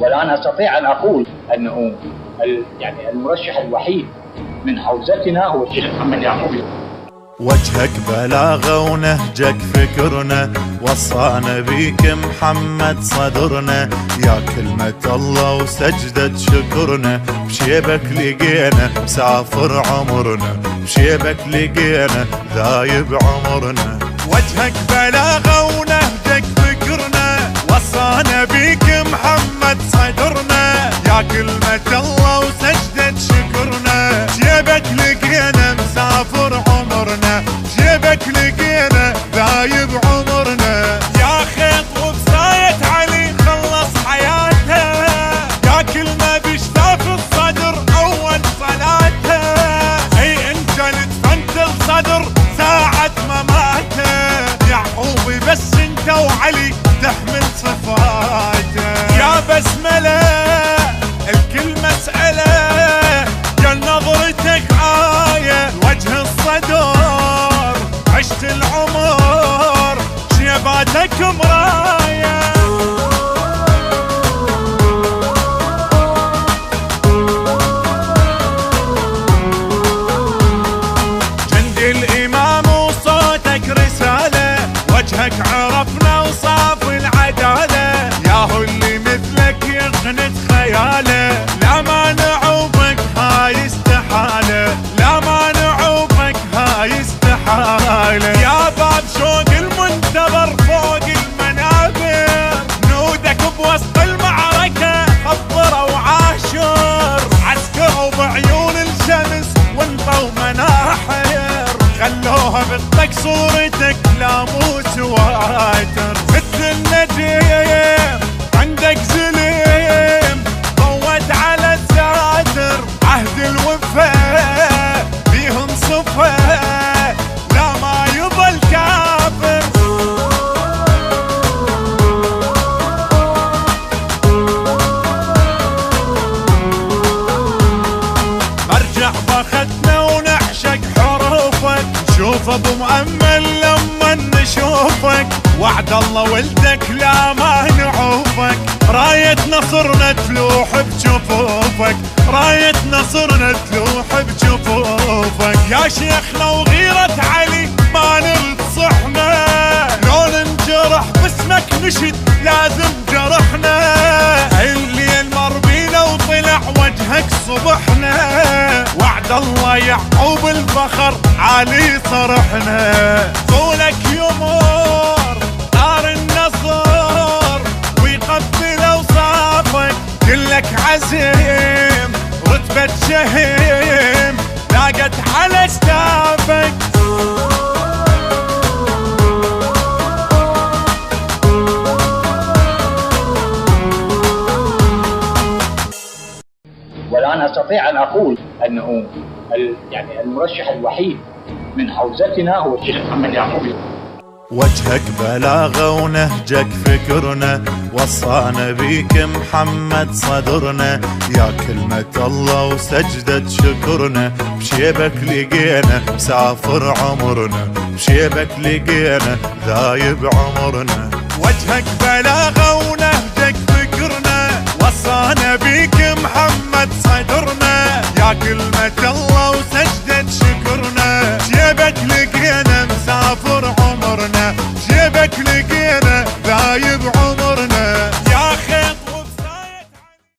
والآن أستطيع أن أقول أنه يعني المرشح الوحيد من حوزتنا هو الشيخ محمد يعقوب. وجهك بلاغة ونهجك فكرنا، وصانا بيك محمد صدرنا، يا كلمة الله وسجدة شكرنا، بشيبك لقينا مسافر عمرنا، بشيبك لقينا ذايب عمرنا. وجهك بلاغة ونهجك فكرنا، وصانا بيك محمد صدرنا، يا كلمة الله وسجدة شكرنا، بشيبك لقينا مسافر عمرنا، جيبك لقينا ذايب عمرنا. يا خيط وبساية علي خلص حياته، يا كلمة بشتاف الصدر أول صلاته، أي انت لدفنت الصدر ساعة مماته، يعقوبي بس انت وعلي تحمل صفاته. يا بسملة الكل مسألة، يا نظرتك آية وجه الصدر، عشت العمر شيباتك مراية. جندي الإمام وصوتك رسالة، وجهك عرفنا وصاف العدالة، ياهو اللي مثلك يغنت خياله، لا ما نعوبك هاي استحالة، لا ما نعوبك هاي استحالة. يا باب شوق المنتظر فوق المنابر، نودك بوسط المعركة خضر وعاشر، عسكروا بعيون الشمس وانطوا مناحر، خلوها بطك صورتك لاموس واتر، مثل النجيم عندك زليم ضوت على الساتر، عهد الوفاء فيهم صفا لا ما يظل كافر. مرجع بختنا ونعشق حروفك، نشوف ابو مؤمل لما نشوفك، وعد الله ولدك لا ما نعوفك، راية نصرنا تلوح بجفوفك، راية نصرنا تلوح بجفوفك. يا شيخنا وغيرة علي ما ننصحنا، لو ننجرح باسمك نشد لازم جرحنا، الليل مر بينا وطلع وجهك صبحنا، وعد الله يعقوب الفخر علي صرحنا. طولك يمر دار النصر ويقبل اوصافك، كلك عزيم رتبة شهيم لاقت على اكتافك. والآن أستطيع أن أقول أنه يعني المرشح الوحيد من حوزتنا هو الشيخ محمد يعقوب. وجهك بلاغة ونهجك فكرنا، وصانا بيك محمد صدرنا، يا كلمة الله وسجدة شكرنا، بشيبك لقينا مسافر عمرنا، بشيبك لقينا ذايب عمرنا. وجهك بلاغة ونهجك فكرنا، وصانا بيك محمد صدرنا، يا كلمة الله وسجدة شكرنا، بشيبك لقينا مسافر عمرنا،